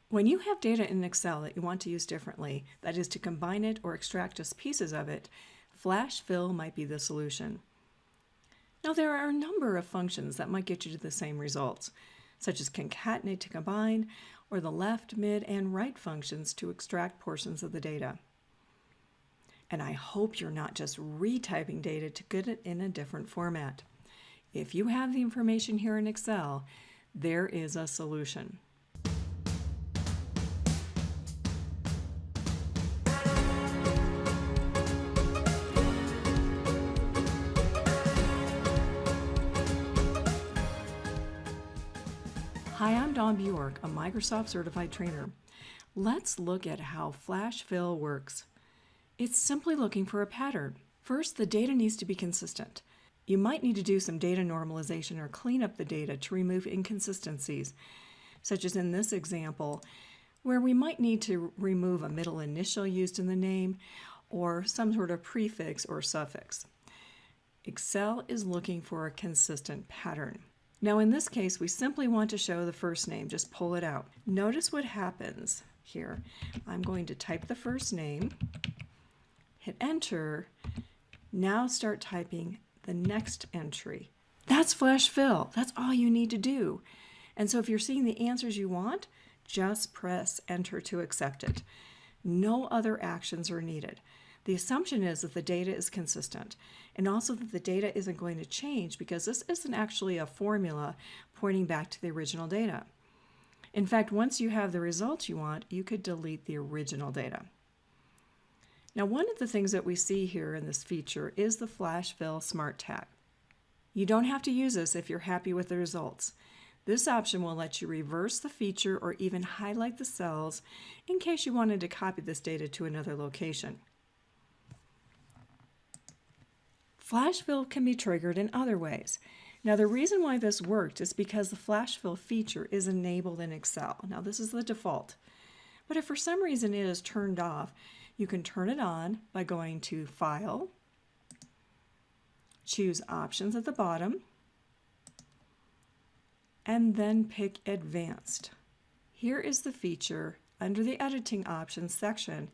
When you have data in Excel that you want to use differently, that is to combine it or extract just pieces of it, Flash Fill might be the solution. Now there are a number of functions that might get you to the same results, such as concatenate to combine, or the left, mid, and right functions to extract portions of the data. And I hope you're not just retyping data to get it in a different format. If you have the information here in Excel, there is a solution. Hi, I'm Dawn Bjork, a Microsoft Certified Trainer. Let's look at how Flash Fill works. It's simply looking for a pattern. First, the data needs to be consistent. You might need to do some data normalization or clean up the data to remove inconsistencies, such as in this example, where we might need to remove a middle initial used in the name or some sort of prefix or suffix. Excel is looking for a consistent pattern. Now in this case, we simply want to show the first name. Just pull it out. Notice what happens here. I'm going to type the first name, hit enter, now start typing the next entry. That's Flash Fill. That's all you need to do. And so if you're seeing the answers you want, just press enter to accept it. No other actions are needed. The assumption is that the data is consistent, and also that the data isn't going to change because this isn't actually a formula pointing back to the original data. In fact, once you have the results you want, you could delete the original data. Now, one of the things that we see here in this feature is the Flash Fill Smart Tag. You don't have to use this if you're happy with the results. This option will let you reverse the feature or even highlight the cells in case you wanted to copy this data to another location. Flash Fill can be triggered in other ways. Now the reason why this worked is because the Flash Fill feature is enabled in Excel. Now this is the default. But if for some reason it is turned off, you can turn it on by going to File, choose Options at the bottom, and then pick Advanced. Here is the feature under the Editing Options section,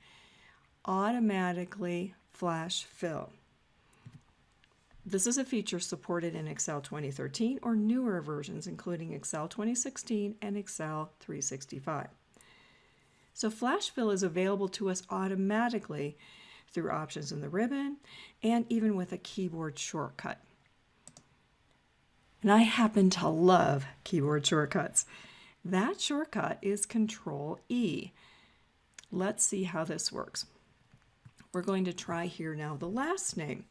Automatically Flash Fill. This is a feature supported in Excel 2013 or newer versions, including Excel 2016 and Excel 365. So Flash Fill is available to us automatically through options in the ribbon and even with a keyboard shortcut. And I happen to love keyboard shortcuts. That shortcut is Control E. Let's see how this works. We're going to try here now the last name.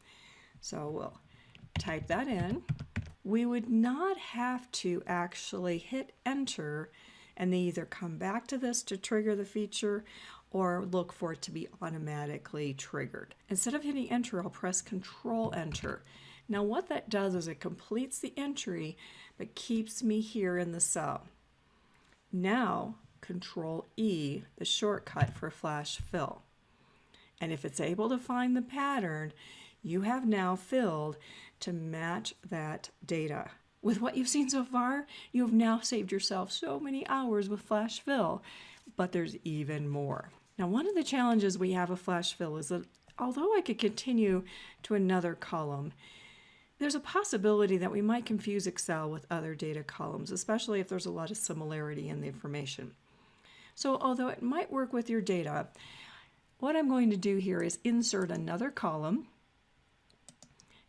So we'll type that in. We would not have to actually hit enter and then either come back to this to trigger the feature or look for it to be automatically triggered. Instead of hitting enter, I'll press Control Enter. Now what that does is it completes the entry but keeps me here in the cell. Now Control E, the shortcut for Flash Fill. And if it's able to find the pattern, you have now filled to match that data. With what you've seen so far, you have now saved yourself so many hours with Flash Fill, but there's even more. Now, one of the challenges we have with Flash Fill is that although I could continue to another column, there's a possibility that we might confuse Excel with other data columns, especially if there's a lot of similarity in the information. So although it might work with your data, what I'm going to do here is insert another column,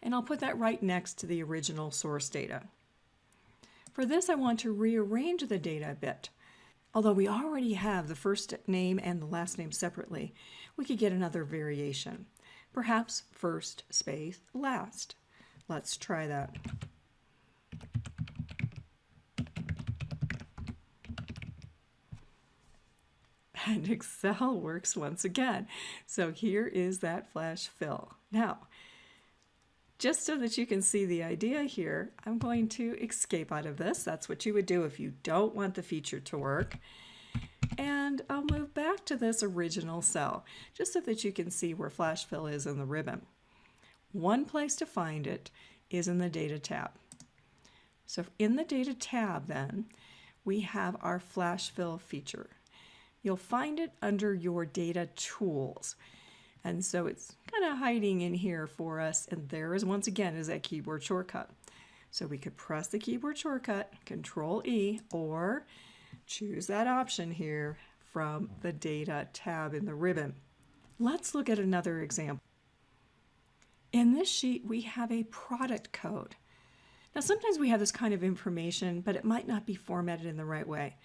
and I'll put that right next to the original source data. For this, I want to rearrange the data a bit. Although we already have the first name and the last name separately, we could get another variation. Perhaps first space last. Let's try that. And Excel works once again. So here is that Flash Fill. Now, just so that you can see the idea here, I'm going to escape out of this. That's what you would do if you don't want the feature to work. And I'll move back to this original cell, just so that you can see where Flash Fill is in the ribbon. One place to find it is in the Data tab. So in the Data tab then, we have our Flash Fill feature. you'll find it under your data tools. And so it's kind of hiding in here for us. And there is, once again, is that keyboard shortcut. So we could press the keyboard shortcut, Control E, or choose that option here from the Data tab in the ribbon. Let's look at another example. In this sheet, we have a product code. Now, sometimes we have this kind of information, but it might not be formatted in the right way.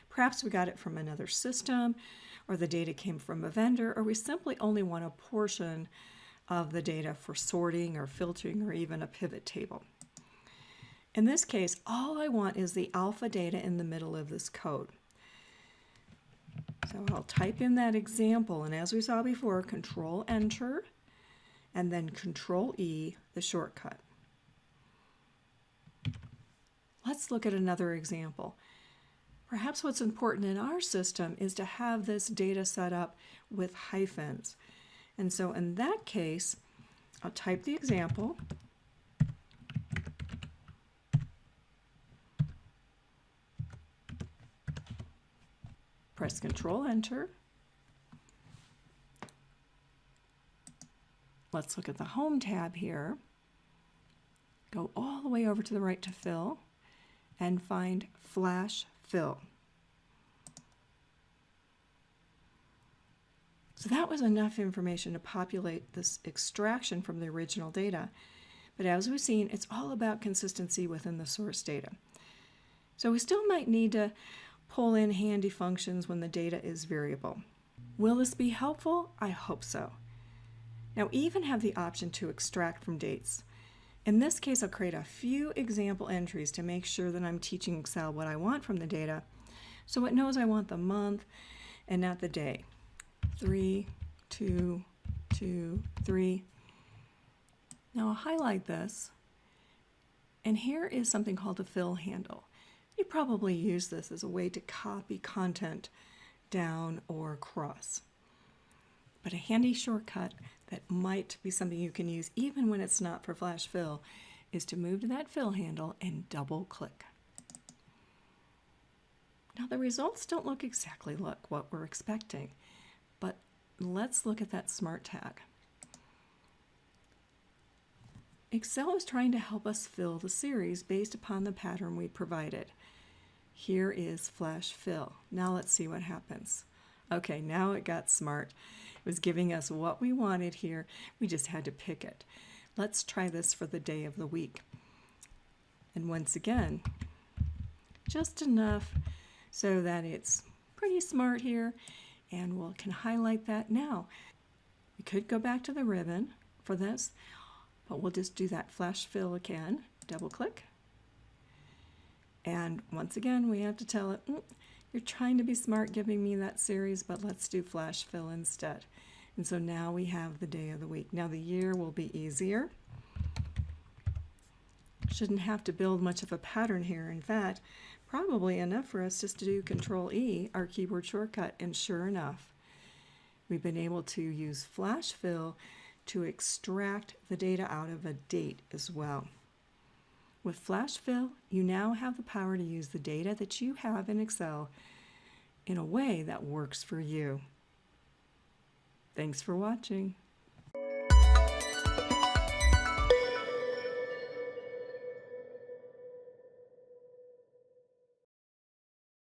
Perhaps we got it from another system, or the data came from a vendor, or we simply only want a portion of the data for sorting or filtering or even a pivot table. In this case, all I want is the alpha data in the middle of this code. So I'll type in that example, and as we saw before, Control Enter, and then Control E, the shortcut. Let's look at another example. Perhaps what's important in our system is to have this data set up with hyphens. And so in that case, I'll type the example. Press Control Enter. Let's look at the Home tab here. Go all the way over to the right to Fill and find Flash Fill. So that was enough information to populate this extraction from the original data. But as we've seen, it's all about consistency within the source data. So we still might need to pull in handy functions when the data is variable. Will this be helpful? I hope so. Now, even have the option to extract from dates. In this case, I'll create a few example entries to make sure that I'm teaching Excel what I want from the data, so it knows I want the month and not the day. 3, 2, 2, 3. Now I'll highlight this, and here is something called a fill handle. You probably use this as a way to copy content down or across. But a handy shortcut that might be something you can use even when it's not for Flash Fill is to move to that fill handle and double click. Now the results don't look exactly like what we're expecting, but let's look at that Smart tag. Excel is trying to help us fill the series based upon the pattern we provided. Here is Flash Fill. Now let's see what happens. Okay, now it got smart. It was giving us what we wanted here. We just had to pick it. Let's try this for the day of the week. And once again, just enough so that it's pretty smart here, and we can highlight that now. We could go back to the ribbon for this, but we'll just do that Flash Fill again. Double click. And once again, we have to tell it, you're trying to be smart giving me that series, but let's do Flash Fill instead. And so now we have the day of the week. Now the year will be easier. Shouldn't have to build much of a pattern here. In fact, probably enough for us just to do Control E, our keyboard shortcut, and sure enough, we've been able to use Flash Fill to extract the data out of a date as well. With Flash Fill, you now have the power to use the data that you have in Excel in a way that works for you. Thanks for watching.